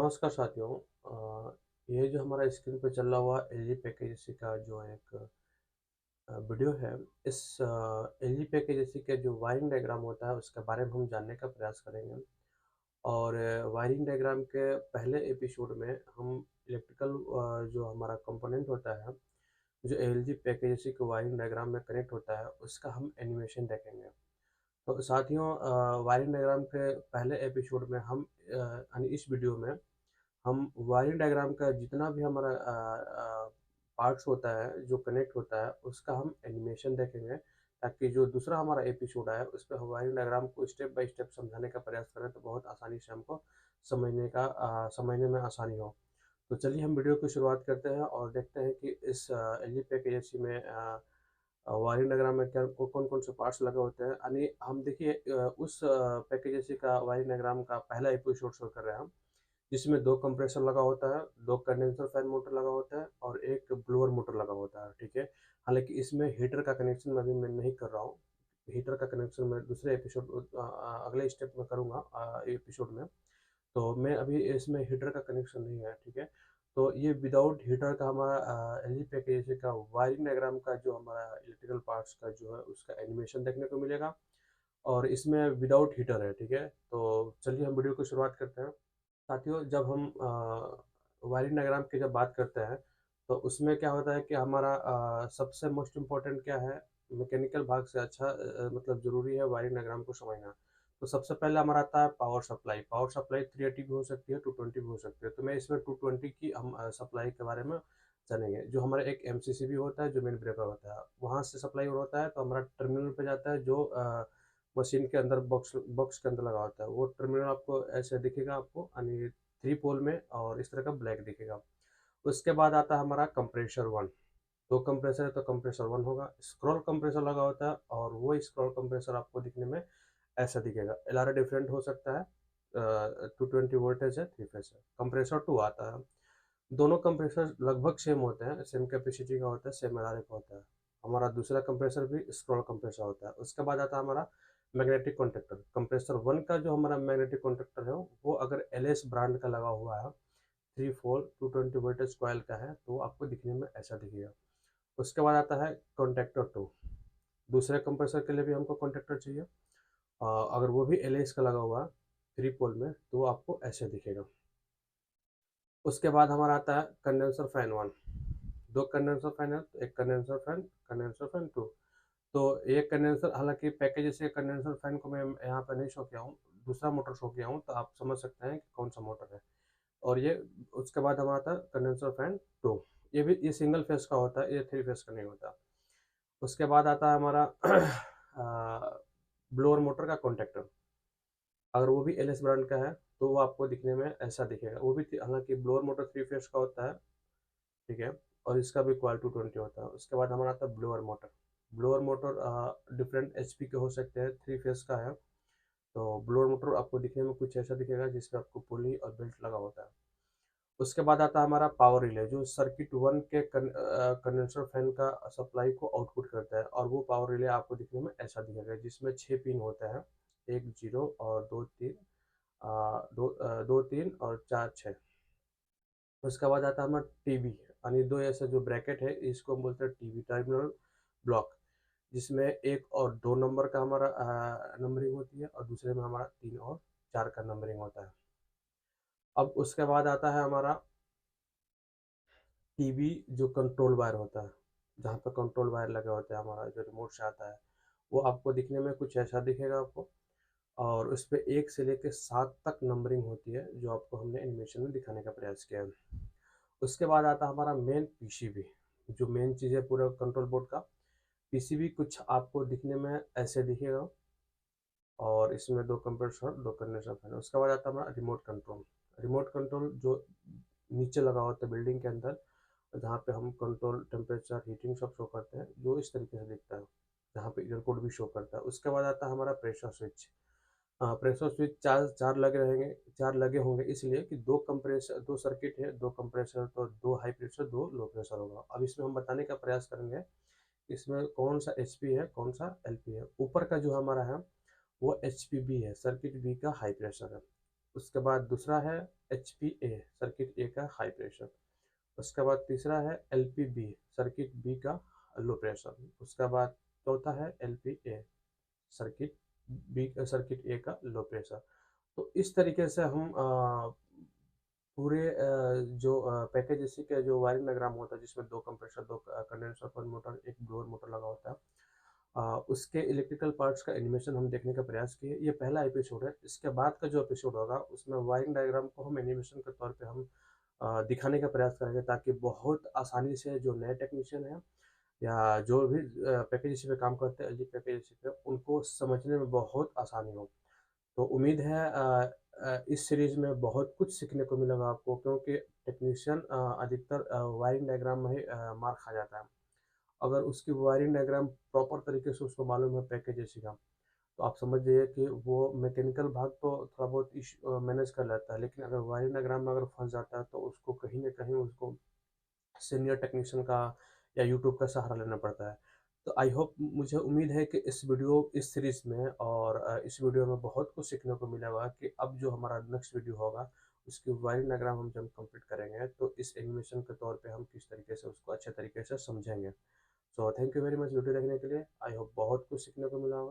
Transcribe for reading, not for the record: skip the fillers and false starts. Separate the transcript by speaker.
Speaker 1: नमस्कार साथियों। ये जो हमारा स्क्रीन पे चल रहा हुआ एलजी पैकेज का जो एक वीडियो है, इस एलजी पैकेज के जो वायरिंग डायग्राम होता है उसके बारे में हम जानने का प्रयास करेंगे। और वायरिंग डायग्राम के पहले एपिसोड में हम इलेक्ट्रिकल जो हमारा कंपोनेंट होता है, जो एलजी पैकेज के वायरिंग डायग्राम में कनेक्ट होता है, उसका हम एनिमेशन देखेंगे। तो साथियों, वायरिंग डायग्राम के पहले एपिसोड में हम यानी इस वीडियो में हम वायरिंग डायग्राम का जितना भी हमारा पार्ट्स होता है जो कनेक्ट होता है उसका हम एनिमेशन देखेंगे, ताकि जो दूसरा हमारा एपिसोड आया उस पर हम वायरिंग डायग्राम को स्टेप बाय स्टेप समझाने का प्रयास करें तो बहुत आसानी से हमको समझने में आसानी हो। तो चलिए हम वीडियो की शुरुआत करते हैं और देखते हैं कि इस एल जी पैकेज में वायरिंग डायग्राम में क्या कौन कौन से पार्ट्स लगे होते हैं। यानी हम देखिए, उस पैकेज का वायरिंग डायग्राम का पहला एपिसोड शो कर रहे हैं हम, जिसमें 2 कंप्रेसर लगा होता है, 2 कंडेंसर फैन मोटर लगा होता है और 1 ब्लोअर मोटर लगा होता है, ठीक है। हालाँकि इसमें हीटर का कनेक्शन अभी मैं नहीं कर रहा हूँ। हीटर का कनेक्शन मैं दूसरे एपिसोड अगले स्टेप में करूँगा एपिसोड में। तो मैं अभी इसमें हीटर का कनेक्शन नहीं है, ठीक है। तो ये विदाउट हीटर का हमारा एलजी पैकेज का वायरिंग डायग्राम का जो हमारा इलेक्ट्रिकल पार्ट्स का जो है उसका एनिमेशन देखने को मिलेगा, और इसमें विदाउट हीटर है, ठीक है। तो चलिए हम वीडियो की शुरुआत करते हैं। साथियों, जब हम वायरिंग डायग्राम की जब बात करते हैं तो उसमें क्या होता है कि हमारा सबसे मोस्ट इम्पोर्टेंट क्या है, मैकेनिकल भाग से अच्छा मतलब ज़रूरी है वायरिंग डायग्राम को समझना। तो सबसे पहले हमारा आता है पावर सप्लाई। पावर सप्लाई 380 भी हो सकती है, 220 भी हो सकती है। तो मैं इसमें 220 की हम सप्लाई के बारे में जानेंगे। जो हमारा एक एमसीसी भी होता है, जो मेन ब्रेकर होता है, वहाँ से सप्लाई होता है तो हमारा टर्मिनल पे जाता है, जो मशीन के अंदर बॉक्स बॉक्स के अंदर लगा होता है। वो टर्मिनल आपको ऐसे दिखेगा, आपको यानी 3 पोल में, और इस तरह का ब्लैक दिखेगा। उसके बाद आता है हमारा कंप्रेसर 1। 2 कंप्रेसर है तो कंप्रेसर 1 होगा। स्क्रॉल कंप्रेसर लगा होता है और वो स्क्रॉल कंप्रेसर आपको दिखने में ऐसा दिखेगा। एलआरए डिफरेंट हो सकता है। 220 वोल्टेज है, 3 फेज है। कंप्रेसर 2 आता है। दोनों कंप्रेसर लगभग सेम होते हैं, सेम कैपेसिटी का होता है, सेम एलआरए का होता है। हमारा दूसरा कंप्रेसर भी स्क्रॉल कंप्रेसर होता है। उसके बाद आता है हमारा मैग्नेटिक कॉन्ट्रैक्टर। कंप्रेसर 1 का जो हमारा मैग्नेटिक कॉन्ट्रैक्टर है वो अगर एलएस ब्रांड का लगा हुआ है, 3 4 220 वोल्टेज कॉइल का है, तो आपको दिखने में ऐसा दिखेगा। उसके बाद आता है कॉन्ट्रैक्टर 2। दूसरे कंप्रेसर के लिए भी हमको कॉन्ट्रैक्टर चाहिए। अगर वो भी एलएस का लगा हुआ है 3 पोल में, तो वो आपको ऐसे दिखेगा। उसके बाद हमारा आता है कंडेंसर फैन 1। 2 कंडेंसर फैन है, तो एक कंडेंसर फैन 2। तो एक कंडेंसर, हालांकि पैकेज से कंडेंसर फैन को मैं यहाँ पे नहीं शो किया हूँ, दूसरा मोटर शो किया हूँ, तो आप समझ सकते हैं कि कौन सा मोटर है। और ये उसके बाद हमारा आता है कंडेंसर फैन 2। ये सिंगल फेस का होता है, ये 3 फेस का नहीं होता। उसके बाद आता है हमारा ब्लोअर मोटर का कॉन्टैक्टर। अगर वो भी एलएस ब्रांड का है तो वो आपको दिखने में ऐसा दिखेगा। वो भी हालांकि ब्लोअर मोटर 3 फेस का होता है, ठीक है। और इसका भी क्वाल 220 होता है। उसके बाद हमारा आता है blower motor. Blower motor different HP के हो सकते हैं, 3 फेस का है। तो ब्लोअर मोटर आपको दिखने में कुछ ऐसा दिखेगा, जिसमें आपको पुली और बेल्ट लगा होता है। उसके बाद आता है हमारा पावर रिले, जो सर्किट 1 के कंडेंसर फैन का सप्लाई को आउटपुट करता है, और वो पावर रिले आपको दिखने में ऐसा दिखेगा, जिसमें 6 पिन होते हैं, 1 0 और 2 3, 2 3 और 4 6। उसके बाद आता है हमारा टीवी, यानी 2 ऐसे जो ब्रैकेट है, इसको हम बोलते हैं टीवी टर्मिनल ब्लॉक, जिसमें 1 और 2 नंबर का हमारा नंबरिंग होती है, और दूसरे में हमारा 3 और 4 का नंबरिंग होता है। अब उसके बाद आता है हमारा टीवी, जो कंट्रोल वायर होता है, जहाँ पे कंट्रोल वायर लगे होते हैं, हमारा जो रिमोट से आता है, वो आपको दिखने में कुछ ऐसा दिखेगा आपको। और उस पे 1 से लेके 7 तक नंबरिंग होती है, जो आपको हमने एनिमेशन में दिखाने का प्रयास किया है। उसके बाद आता है हमारा मेन पीसीबी, जो मेन चीज़ है पूरा कंट्रोल बोर्ड का। पीसीबी कुछ आपको दिखने में ऐसे दिखेगा, और इसमें 2 कंप्रेसर, 2 कंडेंसर फैन। उसके बाद आता है हमारा रिमोट कंट्रोल। रिमोट कंट्रोल जो नीचे लगा होता है बिल्डिंग के अंदर, जहाँ पे हम कंट्रोल टेम्परेचर हीटिंग सब शो करते हैं, जो इस तरीके से दिखता है, जहाँ पे ईयर कोड भी शो करता है। उसके बाद आता है हमारा प्रेशर स्विच। प्रेशर स्विच चार चार लगे रहेंगे, 4 लगे होंगे, इसलिए कि 2 सर्किट है, 2 कंप्रेसर, तो 2 हाई प्रेशर, 2 लो प्रेशर होगा। अब इसमें हम बताने का प्रयास करेंगे इसमें कौन सा एचपी है, कौन सा एलपी है। ऊपर का जो हमारा है वो एचपी बी है, सर्किट बी का हाई प्रेशर है। उसके बाद दूसरा है HPA सर्किट ए का हाई प्रेशर। उसके बाद तीसरा है LPB सर्किट बी का लो प्रेशर। उसके बाद चौथा है LPA सर्किट सर्किट ए का लो प्रेशर। तो इस तरीके से हम पूरे जो पैकेज एसी का जो वायरिंग डायग्राम होता है, जिसमें दो कंप्रेसर, दो कंडेंसर पर मोटर, एक ब्लोअर मोटर लगा होता है, उसके इलेक्ट्रिकल पार्ट्स का एनिमेशन हम देखने का प्रयास किए। ये पहला एपिसोड है। इसके बाद का जो एपिसोड होगा उसमें वायरिंग डायग्राम को हम एनिमेशन के तौर पे हम दिखाने का प्रयास करेंगे, ताकि बहुत आसानी से जो नए टेक्नीशियन हैं या जो भी पैकेज एसी पे काम करते हैं, एलजी पैकेज एसी पे, उनको समझने में बहुत आसानी हो। तो उम्मीद है इस सीरीज में बहुत कुछ सीखने को मिलेगा आपको, क्योंकि टेक्नीशियन अधिकतर वायरिंग डायग्राम में ही मार खा जाता है। अगर उसकी वायरिंग डायग्राम प्रॉपर तरीके से उसको मालूम है पैकेज एसी का, तो आप समझ जाइए कि वो मैकेनिकल भाग तो थोड़ा बहुत मैनेज कर लेता है, लेकिन अगर वायरिंग डायग्राम में अगर फंस जाता है तो उसको कहीं ना कहीं उसको सीनियर टेक्नीशियन का या यूट्यूब का सहारा लेना पड़ता है। तो आई होप, मुझे उम्मीद है कि इस सीरीज़ में और इस वीडियो में बहुत कुछ सीखने को मिलेगा कि अब जो हमारा नेक्स्ट वीडियो होगा उसकी वायरिंग डायग्राम हम जब कंप्लीट करेंगे तो इस एनिमेशन के तौर पे हम किस तरीके से उसको अच्छे तरीके से समझेंगे। So thank you very much video देखने के लिए। आई होप बहुत कुछ सीखने को मिला होगा।